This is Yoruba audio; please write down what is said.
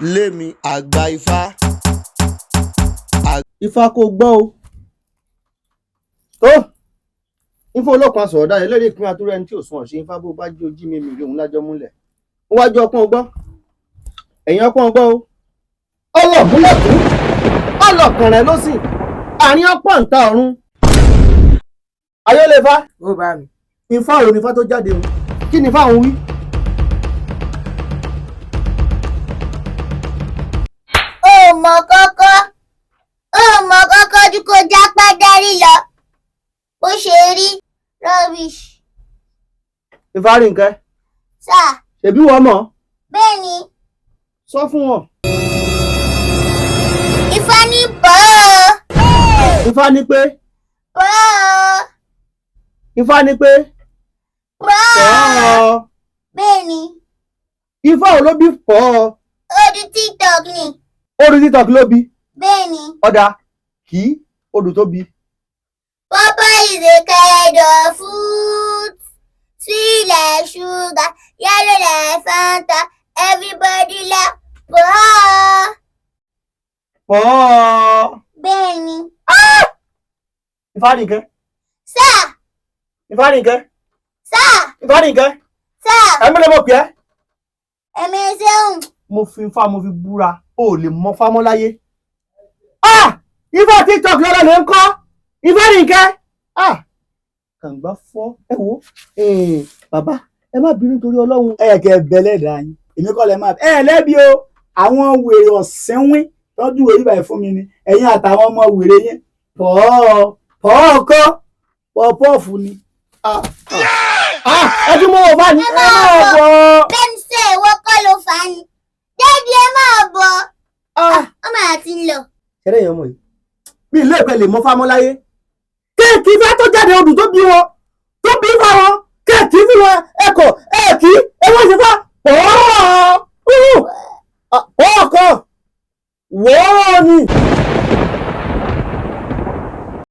lémi àgbà Ifá. Ifá kò gbọ́ o. tó Ifá olókun asọ̀rọ̀ dáyẹ lórí ìpín àtúrẹ́ ẹni tí ò sún ọ̀ṣẹ́ Ifá bó bá jí ojí mímì rí òun lájọ́ múlẹ̀. ó wájú ọpọ́n ọgbọ́ ẹ̀yìn ọpọ́n ọgbọ́ o. ọlọ́ọ̀kúnlẹ̀kún ọlọ́ọ̀kànrẹ́ ló sì àárín ọpọ́n ń ta ọ̀run. ayọ́lẹ́fá. ó bá mi. Ifá òun ni Ifá tó jáde o. kí ni Ifá òun wí? ó mọ kọ́kọ́ tí kò jápá dárí lọ bó ṣe rí rubbish. Ifá rí nǹkan. sà. ṣèbí wọ́n mọ̀. bẹ́ẹ̀ ni. sọ fún wọn. Ifá ní bọ́ọ̀. Ifá ní pé. bọ́ọ̀. Ifá ní pé. bọ́ọ̀. bẹ́ẹ̀ ni. Ifá ò ló bí pọ̀. Odù TikTok ni. Odù TikTok ló bí. bẹ́ẹ̀ ni. ọ̀dà kì í odù tó bí. Pawpaw is a kind of fruit, sweet like sugar, yellow like Fanta, everybody like pawpaw. pọ̀. bẹ́ẹ̀ ni. Ifá ní nǹkan. sà. Ifá ní nǹkan. sà. Ifá ní nǹkan. sà. ẹ̀mí lè mọ̀ pé ẹ́. ẹ̀mí ṣeun. mo fi Ifá mo fi búra o ò lè mọ fámọ́ láyé. Ifá TikTok lọ́dọ̀ ló ń kọ́. Ifá ní nǹkan. kàǹgbá fọ́ ẹ wo bàbá ẹ má bínú torí Ọlọ́run. ẹ kẹ bẹlẹ dà yín èmi kọ́ lẹ máa ẹ lẹ́bi o àwọn wèrè ọ̀sẹ́wín tọ́jú wèrè báyìí fún mi ni ẹ̀yin àtàwọn ọmọ wèrè yẹn pọ̀ọ́kọ́ pọ̀pọ́ọ̀fù ni. ẹ tún mọ́ wọ bá ní. ẹ máa bọ̀. bẹ́ẹ̀ni sẹ́ ìwọ kọ́ ló fà á ni. déédéé ẹ máa bọ̀. ọmọ àti ń lọ. ṣẹlẹ̀ yẹn ọmọ yìí bí ilé ìpẹ́ lè mọ fámọ́ láyé. kéèkì Ifá tó jáde odù tó bí wọn tó bí Ifá wọn kéèkì fún wọn ẹkọ ẹẹkì ẹwọ́n ṣe fá pọ̀ọ́ ọkọ̀ wọ́ọ́ ni.